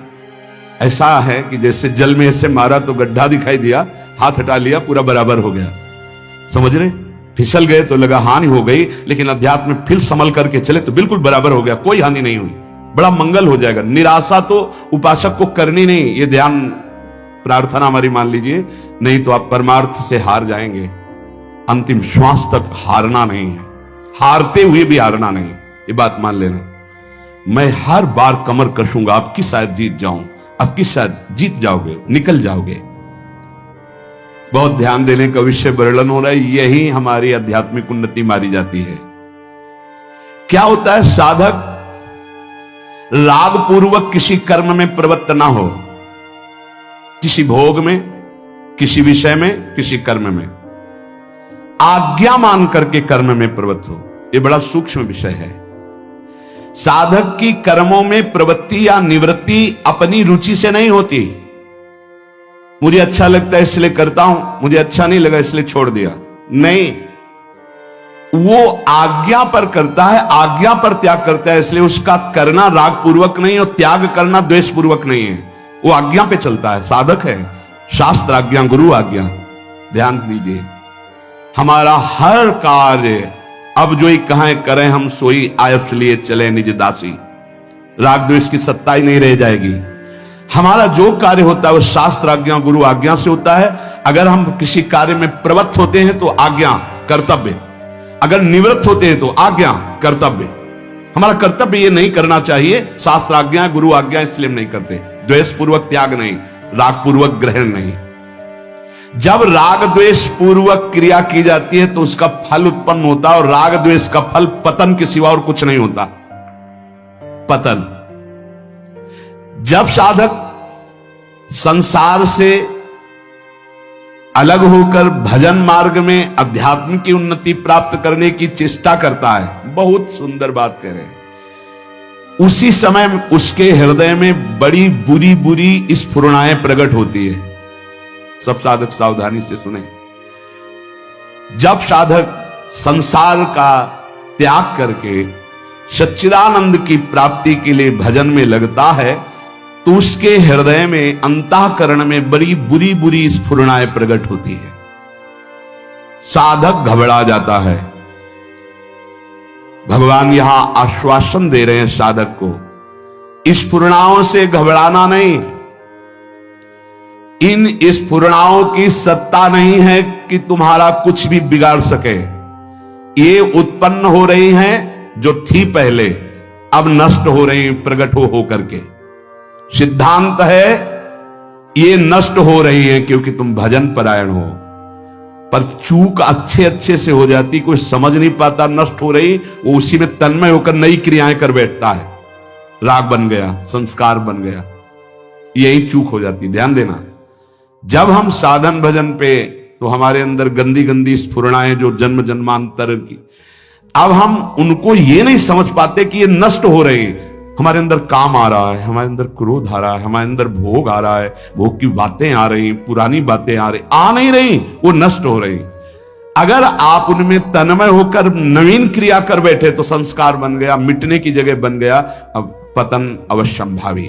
ऐसा है कि जैसे जल में ऐसे मारा तो गड्ढा दिखाई दिया, हाथ हटा लिया, पूरा बराबर हो गया। समझ रहे? फिसल गए तो लगा हानि हो गई, लेकिन अध्यात्म में फिर संभल करके चले तो बिल्कुल बराबर हो गया, कोई हानि नहीं हुई, बड़ा मंगल हो जाएगा। निराशा तो उपासक को करनी नहीं, ये ध्यान प्रार्थना हमारी मान लीजिए, नहीं तो आप परमार्थ से हार जाएंगे। अंतिम श्वास तक हारना नहीं है, हारते हुए भी हारना नहीं, ये बात मान लेना। मैं हर बार कमर कसूंगा, आपकी शायद जीत जाऊं, आपकी शायद जीत जाओगे, निकल जाओगे। बहुत ध्यान देने का विषय वर्णन हो रहा है, यही हमारी आध्यात्मिक उन्नति मारी जाती है। क्या होता है? साधक राग पूर्वक किसी कर्म में प्रवृत्त ना हो, किसी भोग में, किसी विषय में, किसी कर्म में आज्ञा मान करके कर्म में प्रवृत्त हो। यह बड़ा सूक्ष्म विषय है। साधक की कर्मों में प्रवृत्ति या निवृत्ति अपनी रुचि से नहीं होती। मुझे अच्छा लगता है इसलिए करता हूं, मुझे अच्छा नहीं लगा इसलिए छोड़ दिया, नहीं, वो आज्ञा पर करता है, आज्ञा पर त्याग करता है, इसलिए उसका करना राग पूर्वक नहीं और त्याग करना द्वेष पूर्वक नहीं है, वो आज्ञा पे चलता है, साधक है। शास्त्र आज्ञा, गुरु आज्ञा। ध्यान दीजिए, हमारा हर कार्य अब जो ही कहां करें हम सोई आयस लिए चले निज दासी, राग द्वेष की सत्ता ही नहीं रह जाएगी। हमारा जो कार्य होता है वो शास्त्र आज्ञा, गुरु आज्ञा से होता है। अगर हम किसी कार्य में प्रवृत्त होते हैं तो आज्ञा कर्तव्य, अगर निवृत्त होते हैं तो आज्ञा कर्तव्य। हमारा कर्तव्य ये नहीं करना चाहिए, शास्त्र आज्ञा, गुरु आज्ञा, इसलिए हम नहीं करते। द्वेष पूर्वक त्याग नहीं, राग पूर्वक ग्रहण नहीं। जब राग द्वेष पूर्वक क्रिया की जाती है तो उसका फल उत्पन्न होता है, और राग द्वेष का फल पतन के सिवा और कुछ नहीं होता, पतन। जब साधक संसार से अलग होकर भजन मार्ग में अध्यात्म की उन्नति प्राप्त करने की चेष्टा करता है, बहुत सुंदर बात कह रहे हैं, उसी समय उसके हृदय में बड़ी बुरी बुरी स्फुरणाएं प्रकट होती है। सब साधक सावधानी से सुने। जब साधक संसार का त्याग करके सच्चिदानंद की प्राप्ति के लिए भजन में लगता है तो उसके हृदय में, अंतःकरण में बड़ी बुरी बुरी स्फुरणाएं प्रकट होती है। साधक घबरा जाता है। भगवान यहां आश्वासन दे रहे हैं साधक को, स्फुरणाओं से घबराना नहीं। इन स्फुरणाओं की सत्ता नहीं है कि तुम्हारा कुछ भी बिगाड़ सके। ये उत्पन्न हो रही हैं जो थी पहले, अब नष्ट हो रही, प्रकट हो करके। सिद्धांत है ये नष्ट हो रही है क्योंकि तुम भजन परायण हो, पर चूक अच्छे से हो जाती, कोई समझ नहीं पाता नष्ट हो रही, वो उसी में तन्मय होकर नई क्रियाएं कर बैठता है, राग बन गया, संस्कार बन गया, यही चूक हो जाती। ध्यान देना, जब हम साधन भजन पे, तो हमारे अंदर गंदी गंदी स्फुरणाएं जो जन्म जन्मांतर की, अब हम उनको ये नहीं समझ पाते कि ये नष्ट हो रही। हमारे अंदर काम आ रहा है, हमारे अंदर क्रोध आ रहा है, हमारे अंदर भोग आ रहा है, भोग की बातें आ रही, पुरानी बातें आ नहीं रही, वो नष्ट हो रही। अगर आप उनमें तन्मय होकर नवीन क्रिया कर बैठे तो संस्कार बन गया, मिटने की जगह बन गया, अब पतन अवश्यंभावी।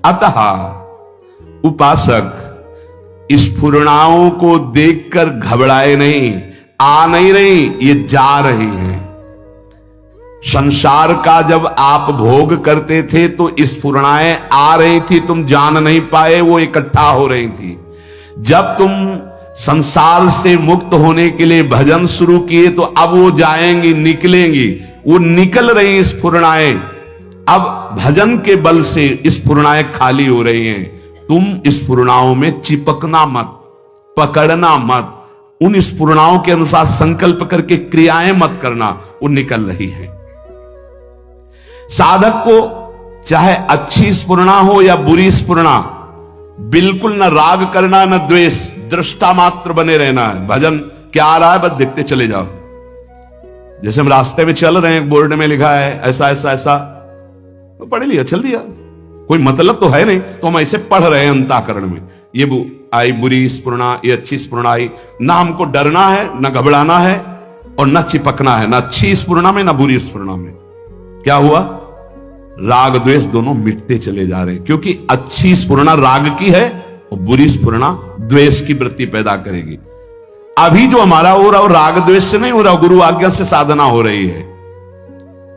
अतः उपासक स्फुरणाओं को देखकर घबराए नहीं, आ नहीं रही, ये जा रही हैं। संसार का जब आप भोग करते थे तो स्फुरणाएं आ रही थी, तुम जान नहीं पाए, वो इकट्ठा हो रही थी। जब तुम संसार से मुक्त होने के लिए भजन शुरू किए तो अब वो जाएंगी, निकलेंगी, वो निकल रही स्फुरणाएं। अब भजन के बल से स्फुरणाएं खाली हो रही हैं। तुम स्फुरणाओं में चिपकना मत, पकड़ना मत, उन स्फुरणाओं के अनुसार संकल्प करके क्रियाएं मत करना, वो निकल रही है। साधक को चाहे अच्छी स्फुरणा हो या बुरी स्फुरणा, बिल्कुल न राग करना न द्वेष, दृष्टा मात्र बने रहना है। भजन क्या आ रहा है बस देखते चले जाओ। जैसे हम रास्ते में चल रहे हैं, बोर्ड में लिखा है ऐसा ऐसा ऐसा, तो पढ़ लिया, चल दिया, कोई मतलब तो है नहीं, तो हम ऐसे पढ़ रहे हैं अंतःकरण में। ये आई बुरी स्फुरणा, ये अच्छी स्फुरणा आई, ना हमको डरना है, ना घबराना है, और ना चिपकना है, ना अच्छी स्फुरणा में ना बुरी स्फुरणा में। क्या हुआ? राग द्वेष दोनों मिटते चले जा रहे हैं, क्योंकि अच्छी स्फुरणा राग की है और बुरी स्फुरणा द्वेष की वृत्ति पैदा करेगी। अभी जो हमारा हो रहा, वो राग द्वेष से नहीं हो रहा, गुरु आज्ञा से साधना हो रही है।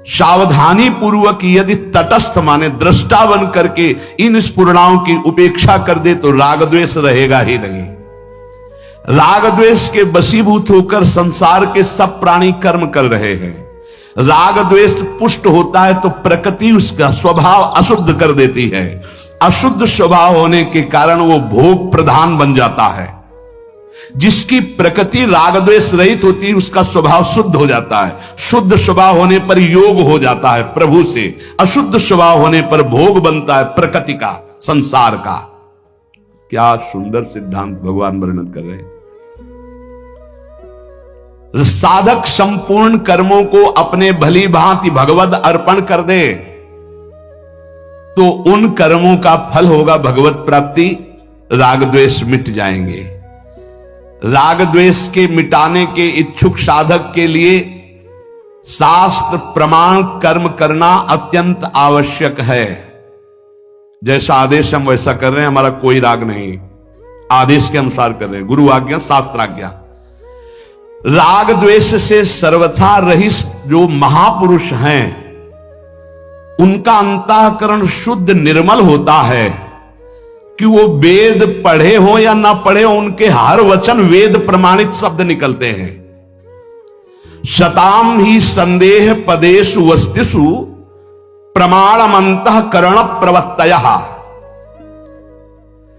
सावधानी पूर्वक यदि तटस्थ माने दृष्टा बन करके इन स्फुरणाओं की उपेक्षा कर दे तो राग द्वेष रहेगा ही नहीं। राग द्वेष के वशीभूत होकर संसार के सब प्राणी कर्म कर रहे हैं। राग द्वेष पुष्ट होता है तो प्रकृति उसका स्वभाव अशुद्ध कर देती है। अशुद्ध स्वभाव होने के कारण वो भोग प्रधान बन जाता है। जिसकी प्रकृति राग द्वेष रहित होती है उसका स्वभाव शुद्ध हो जाता है। शुद्ध स्वभाव होने पर योग हो जाता है प्रभु से। अशुद्ध स्वभाव होने पर भोग बनता है प्रकृति का, संसार का। क्या सुंदर सिद्धांत भगवान वर्णन कर रहे हैं। साधक संपूर्ण कर्मों को अपने भली भांति भगवद अर्पण कर दे तो उन कर्मों का फल होगा भगवत प्राप्ति। राग द्वेष मिट जाएंगे। राग द्वेष के मिटाने के इच्छुक साधक के लिए शास्त्र प्रमाण कर्म करना अत्यंत आवश्यक है। जैसा आदेश हम वैसा कर रहे हैं, हमारा कोई राग नहीं, आदेश के अनुसार कर रहे हैं, गुरु आज्ञा शास्त्र आज्ञा। राग द्वेष से सर्वथा रहित जो महापुरुष हैं उनका अंतःकरण शुद्ध निर्मल होता है कि वो वेद पढ़े हो या ना पढ़े हो, उनके हर वचन वेद प्रमाणित शब्द निकलते हैं। शताम ही संदेह पदेषु वस्तिषु प्रमाणम अंतःकरण प्रवत्तयः।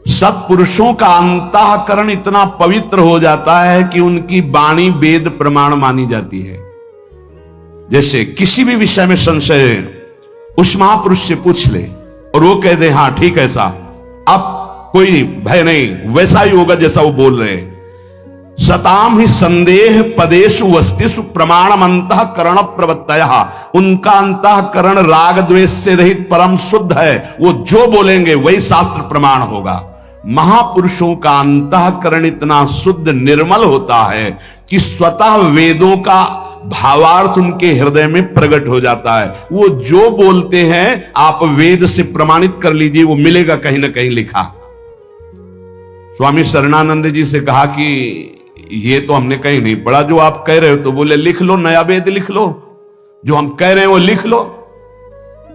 सत्पुरुषों का अंतःकरण इतना पवित्र हो जाता है कि उनकी वाणी वेद प्रमाण मानी जाती है। जैसे किसी भी विषय में संशय है, उस महापुरुष से पूछ ले और वो कह दे हां ठीक है साहब, अब कोई भय नहीं, वैसा ही होगा जैसा वो बोल रहे हैं। सताम ही संदेह पदेषु वस्तिषु प्रमाणम अंतःकरण प्रवत्तयः। उनका अंतःकरण राग द्वेष से रहित परम शुद्ध है। वो जो बोलेंगे वही शास्त्र प्रमाण होगा। महापुरुषों का अंतःकरण इतना शुद्ध निर्मल होता है कि स्वतः वेदों का भावार्थ उनके हृदय में प्रकट हो जाता है। वो जो बोलते हैं आप वेद से प्रमाणित कर लीजिए, वो मिलेगा कहीं ना कहीं लिखा। स्वामी शरणानंद जी से कहा कि ये तो हमने कहीं नहीं पढ़ा जो आप कह रहे हो, तो बोले लिख लो, नया वेद लिख लो, जो हम कह रहे हैं वो लिख लो।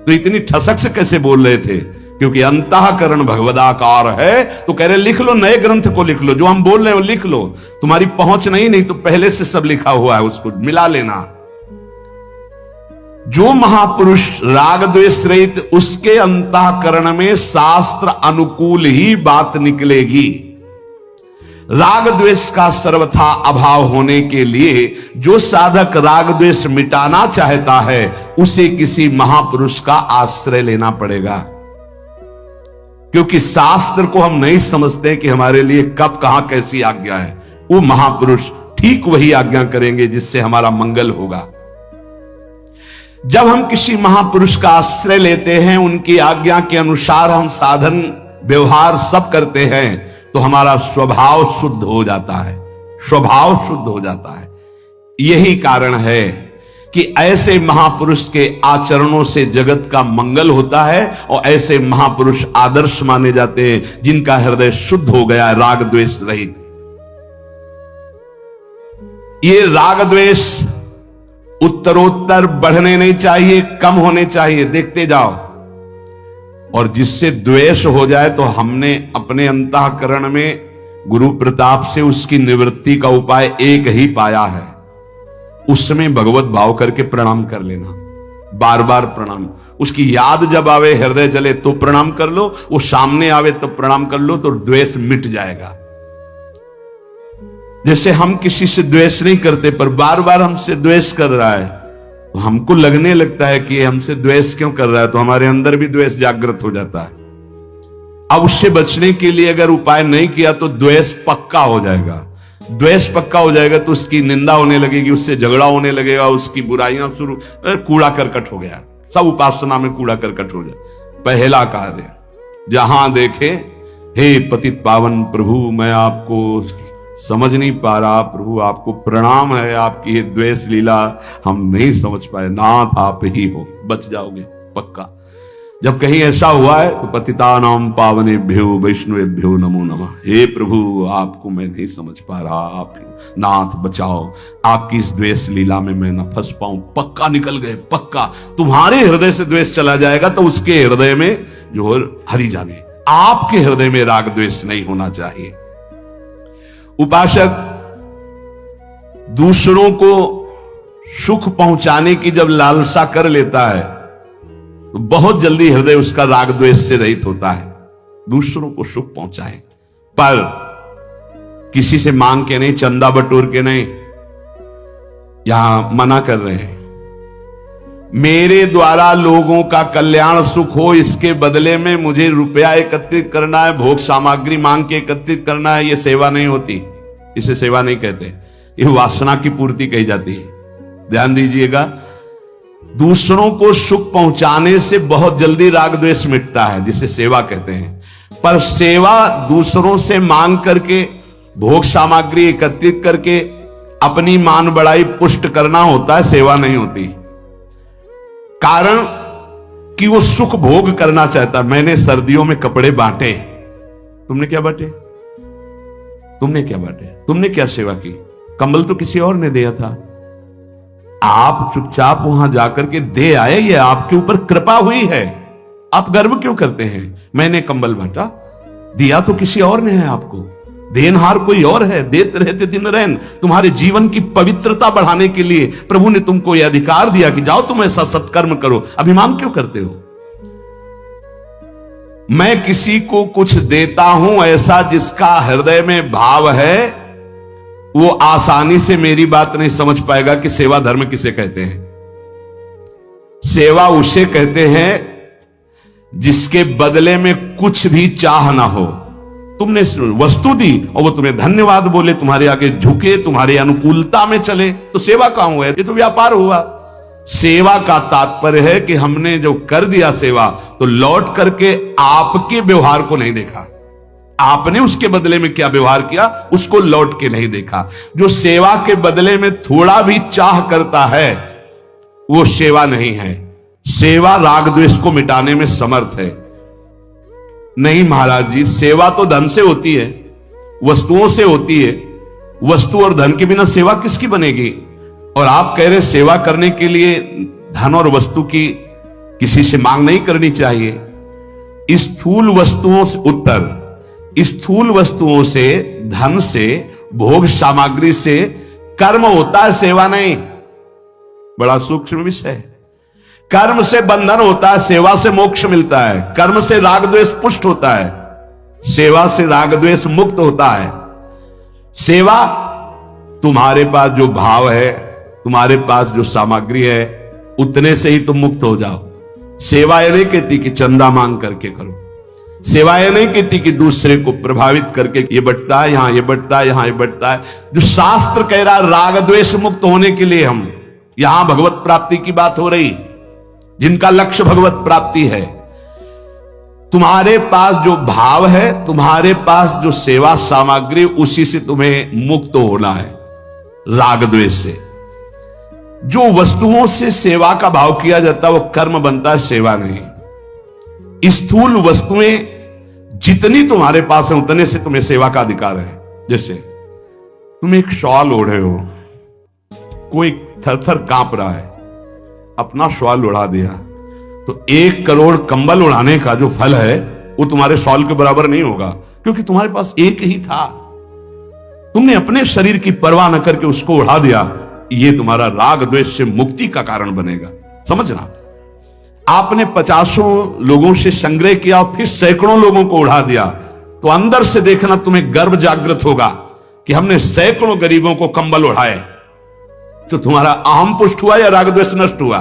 तो इतनी ठसक से कैसे बोल रहे थे? क्योंकि अंतःकरण भगवदाकार है, तो कह रहे लिख लो, नए ग्रंथ को लिख लो, जो हम बोल रहे हैं वो लिख लो। तुम्हारी पहुंच नहीं तो पहले से सब लिखा हुआ है, उसको मिला लेना। जो महापुरुष राग द्वेष रहित, उसके अंतःकरण में शास्त्र अनुकूल ही बात निकलेगी। राग द्वेष का सर्वथा अभाव होने के लिए जो साधक राग द्वेष मिटाना चाहता है उसे किसी महापुरुष का आश्रय लेना पड़ेगा। क्योंकि शास्त्र को हम नहीं समझते कि हमारे लिए कब कहां कैसी आज्ञा है। वो महापुरुष ठीक वही आज्ञा करेंगे जिससे हमारा मंगल होगा। जब हम किसी महापुरुष का आश्रय लेते हैं, उनकी आज्ञा के अनुसार हम साधन व्यवहार सब करते हैं, तो हमारा स्वभाव शुद्ध हो जाता है। स्वभाव शुद्ध हो जाता है। यही कारण है कि ऐसे महापुरुष के आचरणों से जगत का मंगल होता है और ऐसे महापुरुष आदर्श माने जाते हैं जिनका हृदय शुद्ध हो गया है, राग द्वेष रहित। ये राग द्वेष उत्तरोत्तर बढ़ने नहीं चाहिए, कम होने चाहिए, देखते जाओ। और जिससे द्वेष हो जाए तो हमने अपने अंतःकरण में गुरु प्रताप से उसकी निवृत्ति का उपाय एक ही पाया है। उसमें भगवत भाव करके प्रणाम कर लेना, बार बार प्रणाम। उसकी याद जब आवे, हृदय जले तो प्रणाम कर लो, वो सामने आवे तो प्रणाम कर लो, तो द्वेष मिट जाएगा। जैसे हम किसी से द्वेष नहीं करते पर बार बार हमसे द्वेष कर रहा है, तो हमको लगने लगता है कि हमसे द्वेष क्यों कर रहा है, तो हमारे अंदर भी द्वेष जागृत हो जाता है। अब उससे बचने के लिए अगर उपाय नहीं किया तो द्वेष पक्का हो जाएगा। द्वेष पक्का हो जाएगा तो उसकी निंदा होने लगेगी, उससे झगड़ा होने लगेगा, उसकी बुराइयां शुरू, कूड़ा करकट हो गया। सब उपासना में कूड़ा करकट हो जाए। पहला कार्य, जहां देखे हे पतित पावन प्रभु, मैं आपको समझ नहीं पा रहा, प्रभु आपको प्रणाम है, आपकी ये द्वेष लीला हम नहीं समझ पाए, नाथ आप ही हो, बच जाओगे पक्का। जब कहीं ऐसा हुआ है तो पतितानाम पावनेभ्यो वैष्णवेभ्यो नमो नमः। हे प्रभु, आपको मैं नहीं समझ पा रहा, आप नाथ बचाओ, आपकी इस द्वेष लीला में मैं न फंस पाऊं। पक्का निकल गए, पक्का तुम्हारे हृदय से द्वेष चला जाएगा तो उसके हृदय में जो हरि जाने, आपके हृदय में राग द्वेष नहीं होना चाहिए। उपासक दूसरों को सुख पहुंचाने की जब लालसा कर लेता है तो बहुत जल्दी हृदय उसका राग द्वेष से रहित होता है। दूसरों को सुख पहुंचाए, पर किसी से मांग के नहीं, चंदा बटोर के नहीं। यहां मना कर रहे हैं, मेरे द्वारा लोगों का कल्याण सुख हो, इसके बदले में मुझे रुपया एकत्रित करना है, भोग सामग्री मांग के एकत्रित करना है, यह सेवा नहीं होती। इसे सेवा नहीं कहते, यह वासना की पूर्ति कही जाती है। ध्यान दीजिएगा, दूसरों को सुख पहुंचाने से बहुत जल्दी राग द्वेष मिटता है, जिसे सेवा कहते हैं। पर सेवा दूसरों से मांग करके, भोग सामग्री एकत्रित करके अपनी मान बढ़ाई पुष्ट करना होता है, सेवा नहीं होती। कारण कि वो सुख भोग करना चाहता। मैंने सर्दियों में कपड़े बांटे, तुमने क्या बांटे? तुमने क्या बांटे? तुमने क्या सेवा की? कंबल तो किसी और ने दिया था, आप चुपचाप वहां जाकर के दे आए, ये आपके ऊपर कृपा हुई है। आप गर्व क्यों करते हैं? मैंने कंबल बांटा, दिया तो किसी और ने है आपको, देनहार कोई और है। देते रहते दिन रहन, तुम्हारे जीवन की पवित्रता बढ़ाने के लिए प्रभु ने तुमको यह अधिकार दिया कि जाओ तुम ऐसा सत्कर्म करो। अभिमान क्यों करते हो? मैं किसी को कुछ देता हूं ऐसा जिसका हृदय में भाव है, वो आसानी से मेरी बात नहीं समझ पाएगा कि सेवा धर्म किसे कहते हैं। सेवा उसे कहते हैं जिसके बदले में कुछ भी चाह ना हो। तुमने वस्तु दी और वो तुम्हें धन्यवाद बोले, तुम्हारे आगे झुके, तुम्हारे अनुकूलता में चले, तो सेवा कहां हुआ? ये तो व्यापार हुआ। सेवा का तात्पर्य है कि हमने जो कर दिया सेवा, तो लौट करके आपके व्यवहार को नहीं देखा, आपने उसके बदले में क्या व्यवहार किया उसको लौट के नहीं देखा। जो सेवा के बदले में थोड़ा भी चाह करता है वो सेवा नहीं है। सेवा राग द्वेष को मिटाने में समर्थ है। नहीं महाराज जी, सेवा तो धन से होती है, वस्तुओं से होती है। वस्तु और धन के बिना सेवा किसकी बनेगी? और आप कह रहे सेवा करने के लिए धन और वस्तु की किसी से मांग नहीं करनी चाहिए। स्थूल वस्तुओं से उत्तर, स्थूल वस्तुओं से, धन से, भोग सामग्री से कर्म होता है, सेवा नहीं। बड़ा सूक्ष्म विषय है। कर्म से बंधन होता है, सेवा से मोक्ष मिलता है। कर्म से राग द्वेष पुष्ट होता है, सेवा से राग द्वेष मुक्त होता है। सेवा, तुम्हारे पास जो भाव है, तुम्हारे पास जो सामग्री है, उतने से ही तुम मुक्त हो जाओ। सेवा यह नहीं कहती कि चंदा मांग करके करो। सेवा यह नहीं कहती कि दूसरे को प्रभावित करके ये बंटता है, यहां ये बंटता है, यहां ये बंटता है। जो शास्त्र कह रहा है राग द्वेष मुक्त होने के लिए, हम यहां भगवत प्राप्ति की बात हो रही, जिनका लक्ष्य भगवत प्राप्ति है। तुम्हारे पास जो भाव है, तुम्हारे पास जो सेवा सामग्री, उसी से तुम्हें मुक्त होना है राग द्वेष से। जो वस्तुओं से सेवा का भाव किया जाता है वो कर्म बनता है, सेवा नहीं। स्थूल वस्तुएं जितनी तुम्हारे पास है उतने से तुम्हें सेवा का अधिकार है। जैसे तुम एक शॉल ओढ़े हो, कोई थर थर कांप रहा है, अपना शॉल उड़ा दिया, तो 1 करोड़ कंबल उड़ाने का जो फल है वो तुम्हारे शॉल के बराबर नहीं होगा, क्योंकि तुम्हारे पास एक ही था। तुमने अपने शरीर की परवाह न करके उसको उड़ा दिया, ये तुम्हारा राग द्वेष से मुक्ति का कारण बनेगा। समझना, आपने 50 लोगों से संग्रह किया और फिर सैकड़ों लोगों को उड़ा दिया, तो अंदर से देखना तुम्हें गर्व जागृत होगा कि हमने सैकड़ों गरीबों को कंबल उड़ाए। तो तुम्हारा अहम पुष्ट हुआ या राग द्वेष नष्ट हुआ?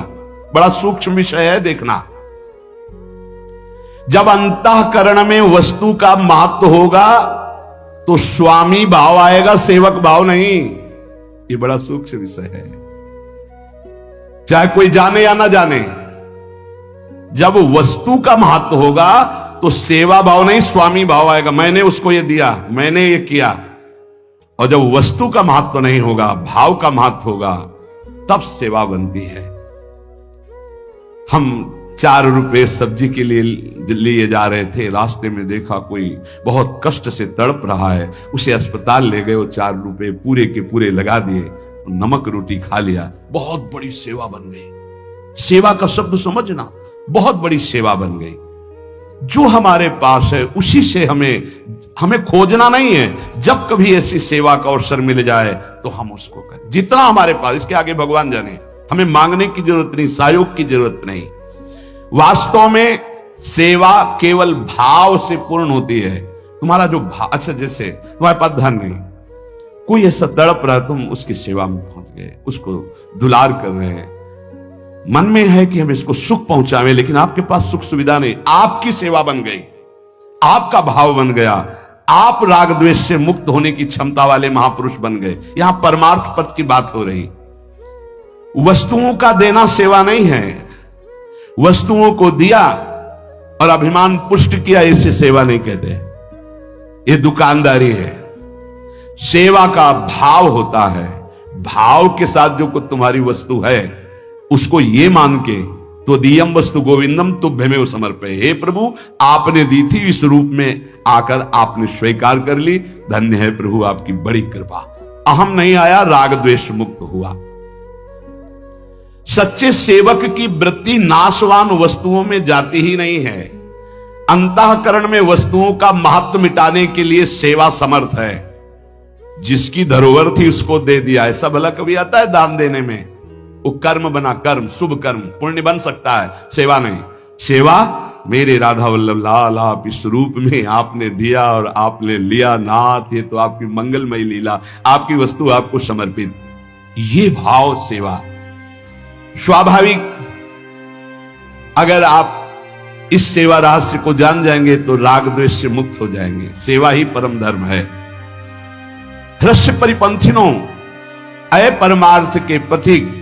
बड़ा सूक्ष्म विषय है, देखना। जब अंतःकरण में वस्तु का महत्व होगा तो स्वामी भाव आएगा, सेवक भाव नहीं। ये बड़ा सूक्ष्म विषय है, चाहे कोई जाने या ना जाने। जब वस्तु का महत्व होगा तो सेवा भाव नहीं, स्वामी भाव आएगा। मैंने उसको ये दिया, मैंने ये किया। और जब वस्तु का महत्व नहीं होगा, भाव का महत्व होगा, तब सेवा बनती है। हम 4 रुपए सब्जी के लिए जा रहे थे, रास्ते में देखा कोई बहुत कष्ट से तड़प रहा है, उसे अस्पताल ले गए, वो 4 रुपए पूरे के पूरे लगा दिए, नमक रोटी खा लिया। बहुत बड़ी सेवा बन गई। सेवा का शब्द समझना, बहुत बड़ी सेवा बन गई। जो हमारे पास है उसी से हमें खोजना नहीं है। जब कभी ऐसी सेवा का अवसर मिल जाए तो हम उसको करें, जितना हमारे पास, इसके आगे भगवान जाने। हमें मांगने की जरूरत नहीं, सहयोग की जरूरत नहीं। वास्तव में सेवा केवल भाव से पूर्ण होती है। तुम्हारा जो भाव, अच्छा जैसे तुम्हारे पास धन नहीं, कोई ऐसा तड़प रहा, तुम उसकी सेवा में पहुंच गए, उसको दुलार कर रहे हैं, मन में है कि हम इसको सुख पहुंचावे, लेकिन आपके पास सुख सुविधा नहीं, आपकी सेवा बन गई, आपका भाव बन गया, आप राग द्वेष से मुक्त होने की क्षमता वाले महापुरुष बन गए। यहां परमार्थ पद की बात हो रही। वस्तुओं का देना सेवा नहीं है। वस्तुओं को दिया और अभिमान पुष्ट किया, इसे सेवा नहीं कहते, ये दुकानदारी है। सेवा का भाव होता है। भाव के साथ जो कुछ तुम्हारी वस्तु है उसको ये मान के, तो दियम वस्तु गोविंदम तुभ्यमेव समर्पय, हे प्रभु आपने दी थी, इस रूप में आकर आपने स्वीकार कर ली, धन्य है प्रभु आपकी बड़ी कृपा। अहम नहीं आया, राग द्वेष मुक्त हुआ। सच्चे सेवक की वृत्ति नाशवान वस्तुओं में जाती ही नहीं है। अंतःकरण में वस्तुओं का महत्व मिटाने के लिए सेवा समर्थ है। जिसकी धरोहर थी उसको दे दिया, ऐसा भला कभी आता है दान देने में? वो कर्म बना, कर्म, शुभ कर्म, पुण्य बन सकता है, सेवा नहीं। सेवा मेरे राधा वल्लभ लाल, आप इस रूप में आपने दिया और आपने लिया नाथ, ये तो आपकी मंगलमयी लीला, आपकी वस्तु आपको समर्पित, ये भाव सेवा। स्वाभाविक अगर आप इस सेवा रहस्य को जान जाएंगे तो राग द्वेष से मुक्त हो जाएंगे। सेवा ही परम धर्म है। हृष्य परिपंथिनों, अय परमार्थ के पथिक,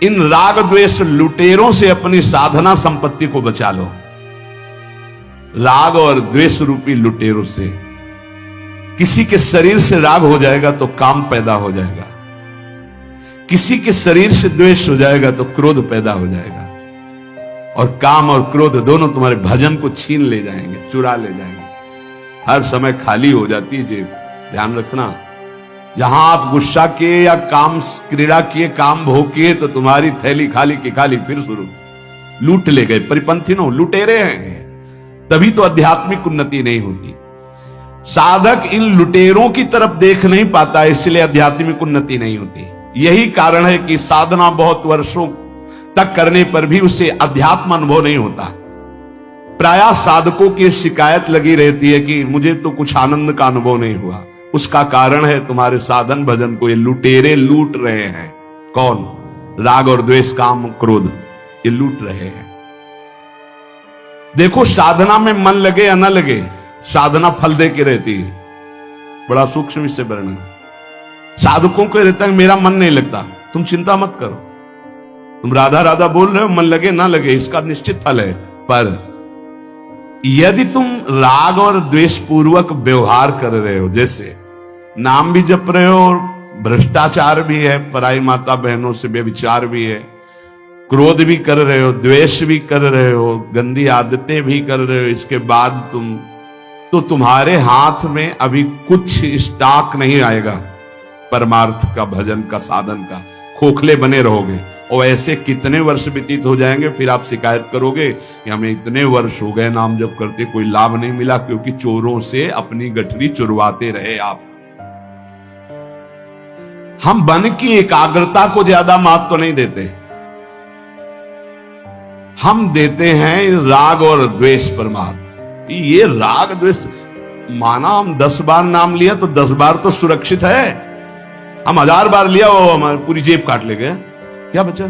इन राग द्वेष लुटेरों से अपनी साधना संपत्ति को बचा लो। राग और द्वेष रूपी लुटेरों से। किसी के शरीर से राग हो जाएगा तो काम पैदा हो जाएगा, किसी के शरीर से द्वेष हो जाएगा तो क्रोध पैदा हो जाएगा, और काम और क्रोध दोनों तुम्हारे भजन को छीन ले जाएंगे, चुरा ले जाएंगे। हर समय खाली हो जाती है जेब। ध्यान रखना, जहां आप गुस्सा किए या काम क्रीड़ा किए, काम भोग किए, तो तुम्हारी थैली खाली की खाली फिर शुरू। लूट ले गए, परिपंथिनों, लुटेरे हैं। तभी तो आध्यात्मिक उन्नति नहीं होती। साधक इन लुटेरों की तरफ देख नहीं पाता, इसलिए आध्यात्मिक उन्नति नहीं होती। यही कारण है कि साधना बहुत वर्षों तक करने पर भी उसे अध्यात्म अनुभव नहीं होता। प्रायः साधकों की शिकायत लगी रहती है कि मुझे तो कुछ आनंद का अनुभव नहीं हुआ। उसका कारण है तुम्हारे साधन भजन को ये लुटेरे लूट रहे हैं। कौन? राग और द्वेष, काम, क्रोध, ये लूट रहे हैं। देखो, साधना में मन लगे या न लगे, साधना फल दे के रहती है। बड़ा सूक्ष्म इससे वर्णन। साधकों को रहता है मेरा मन नहीं लगता, तुम चिंता मत करो, तुम राधा राधा बोल रहे हो, मन लगे ना लगे इसका निश्चित फल है। पर यदि तुम राग और द्वेष पूर्वक व्यवहार कर रहे हो, जैसे नाम भी जप रहे हो और भ्रष्टाचार भी है, पराई माता बहनों से व्यभिचार भी है, क्रोध भी कर रहे हो, द्वेष भी कर रहे हो, गंदी आदतें भी कर रहे हो, इसके बाद तुम्हारे हाथ में अभी कुछ स्टॉक नहीं आएगा परमार्थ का, भजन का, साधन का। खोखले बने रहोगे और ऐसे कितने वर्ष व्यतीत हो जाएंगे, फिर आप शिकायत करोगे कि हमें इतने वर्ष हो गए नाम जप करते, कोई लाभ नहीं मिला, क्योंकि चोरों से अपनी गठरी चुरवाते रहे आप। हम मन की एकाग्रता को ज्यादा महत्व तो नहीं देते, हम देते हैं राग और द्वेष परमात्मा। ये राग द्वेष, माना हम 10 बार नाम लिया तो 10 बार तो सुरक्षित है, हम 1000 बार लिया वो हमारी पूरी जेब काट ले गया, क्या बचा?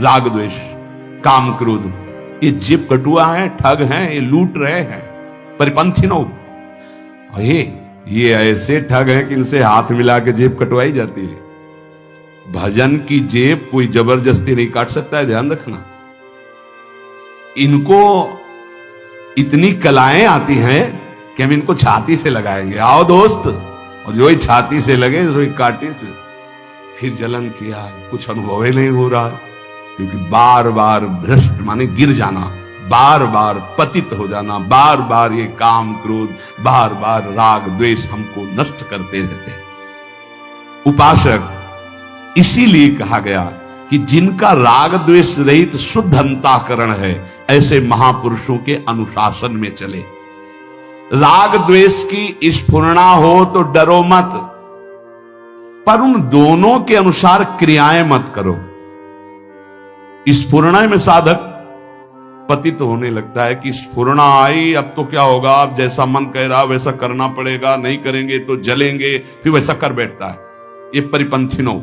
राग द्वेष, काम, क्रोध, ये जेब कटुआ है, ठग हैं, ये लूट रहे हैं, परिपंथिनों। ये ऐसे ठग हैं कि इनसे हाथ मिला के जेब कटवाई जाती है। भजन की जेब कोई जबरदस्ती नहीं काट सकता है, ध्यान रखना। इनको इतनी कलाएं आती हैं कि हम इनको छाती से लगाएंगे, आओ दोस्त, और जो ही छाती से लगे जो ही काटे, फिर जलन किया, कुछ अनुभव ही नहीं हो रहा, क्योंकि बार बार भ्रष्ट माने गिर जाना, बार बार पतित हो जाना, बार बार ये काम क्रोध, बार बार राग द्वेष हमको नष्ट करते रहते हैं। उपासक इसीलिए कहा गया कि जिनका राग द्वेष रहित शुद्ध अंतःकरण है, ऐसे महापुरुषों के अनुशासन में चले। राग द्वेष की स्फुरणा हो तो डरो मत, पर उन दोनों के अनुसार क्रियाएं मत करो। स्फुरणा में साधक पतित होने लगता है कि स्फुरणा आई, अब तो क्या होगा, अब जैसा मन कह रहा वैसा करना पड़ेगा, नहीं करेंगे तो जलेंगे, फिर वैसा कर बैठता है। ये परिपंथिनों,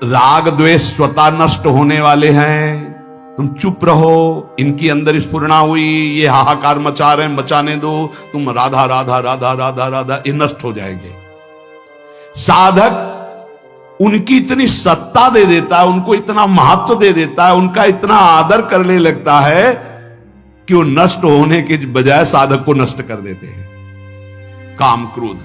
राग द्वेष स्वतः नष्ट होने वाले हैं, तुम चुप रहो। इनकी अंदर स्फुरणा हुई, ये हाहाकार मचा रहे हैं, मचाने दो, तुम राधा राधा राधा राधा राधा, ये नष्ट हो जाएंगे। साधक उनकी इतनी सत्ता दे देता है, उनको इतना महत्व दे देता है, उनका इतना आदर करने लगता है कि वो नष्ट होने के बजाय साधक को नष्ट कर देते हैं। काम क्रोध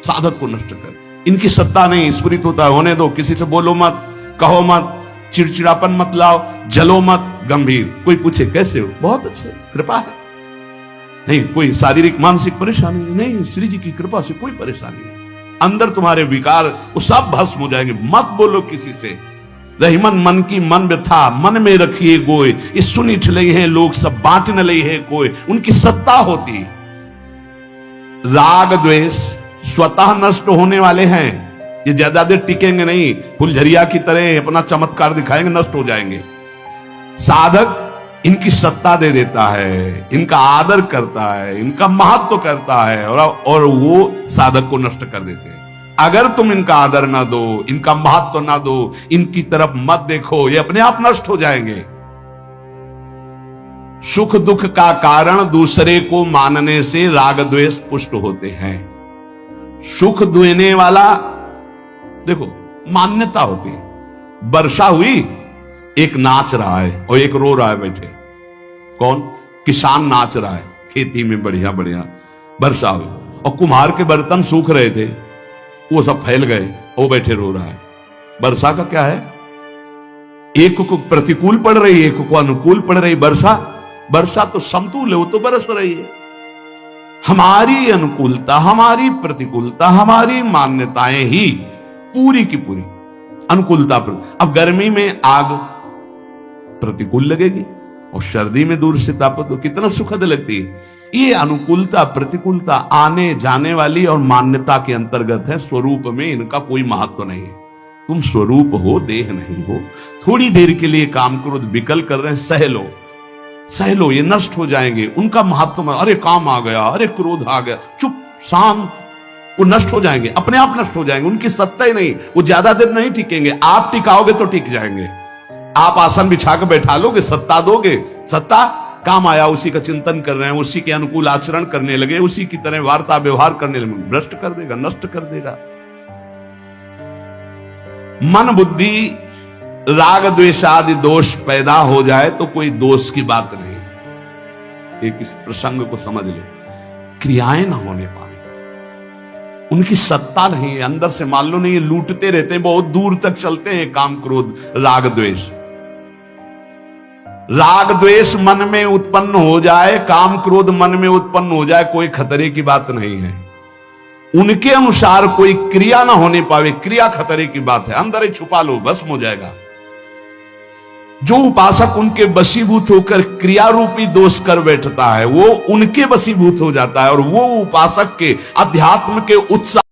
साधक को नष्ट कर, इनकी सत्ता नहीं, स्फुरित होता है, होने दो, किसी से बोलो मत, कहो मत, चिड़चिड़ापन मत लाओ, जलो मत, गंभीर। कोई पूछे कैसे हो, बहुत अच्छे, कृपा है, नहीं कोई शारीरिक मानसिक परेशानी नहीं, श्री जी की कृपा से कोई परेशानी नहीं, अंदर तुम्हारे विकार वो सब भस्म हो जाएंगे। मत बोलो किसी से, रहीमन मन की मन व्यथा, मन में रखिए गोय, ये सुनी ठलई है लोग सब, बांट न लई है कोई, उनकी सत्ता होती। राग द्वेष स्वतः नष्ट होने वाले हैं, ये ज्यादा देर टिकेंगे नहीं, फुलझरिया की तरह अपना चमत्कार दिखाएंगे, नष्ट हो जाएंगे। साधक इनकी सत्ता दे देता है, इनका आदर करता है, इनका महत्व करता है, और वो साधक को नष्ट कर देते हैं। अगर तुम इनका आदर ना दो, इनका महत्व ना दो, इनकी तरफ मत देखो, ये अपने आप नष्ट हो जाएंगे। सुख दुख का कारण दूसरे को मानने से राग द्वेष पुष्ट होते हैं। सुख देने वाला, देखो मान्यता होती है। वर्षा हुई, एक नाच रहा है और एक रो रहा है बैठे। कौन? किसान नाच रहा है खेती में, बढ़िया बढ़िया वर्षा हुई, और कुम्हार के बर्तन सूख रहे थे, वो सब फैल गए, वो बैठे रो रहा है। वर्षा का क्या है? एक को प्रतिकूल पड़ रही है, एक को अनुकूल पड़ रही। वर्षा तो समतुल है, वो तो बरस रही है। हमारी अनुकूलता, हमारी प्रतिकूलता, हमारी मान्यताएं ही पूरी की पूरी अनुकूलता पर। अब गर्मी में आग प्रतिकूल लगेगी और सर्दी में दूर से तापो तो कितना सुखद लगती है। ये अनुकूलता प्रतिकूलता आने जाने वाली और मान्यता के अंतर्गत है। स्वरूप में इनका कोई महत्व नहीं है। तुम स्वरूप हो, देह नहीं हो। थोड़ी देर के लिए काम क्रोध विकल कर रहे हैं, सह लो, ये नष्ट हो जाएंगे। उनका महत्व में, अरे काम आ गया, अरे क्रोध आ गया, चुप शांत, वो नष्ट हो जाएंगे, अपने आप नष्ट हो जाएंगे। उनकी सत्ता ही नहीं, वो ज्यादा देर नहीं टिकेंगे। आप टिकाओगे तो टिक जाएंगे। आप आसन बिछा कर बैठा लोगे, सत्ता दोगे, सत्ता काम आया, उसी का चिंतन कर रहे हैं, उसी के अनुकूल आचरण करने लगे, उसी की तरह वार्ता व्यवहार करने लगे, भ्रष्ट कर देगा, नष्ट कर देगा। मन बुद्धि राग द्वेष आदि दोष पैदा हो जाए तो कोई दोष की बात नहीं। एक इस प्रसंग को समझ लो, क्रियाएं ना होने पाए, उनकी सत्ता नहीं है, अंदर से मान लो नहीं, लूटते रहते हैं, बहुत दूर तक चलते हैं काम क्रोध राग द्वेष। राग द्वेष मन में उत्पन्न हो जाए, काम क्रोध मन में उत्पन्न हो जाए, कोई खतरे की बात नहीं है। उनके अनुसार कोई क्रिया ना होने पावे, क्रिया खतरे की बात है। अंदर ही छुपा लो, भस्म हो जाएगा। जो उपासक उनके वशीभूत होकर क्रिया रूपी दोष कर बैठता है, वो उनके वशीभूत हो जाता है, और वो उपासक के अध्यात्म के उत्साह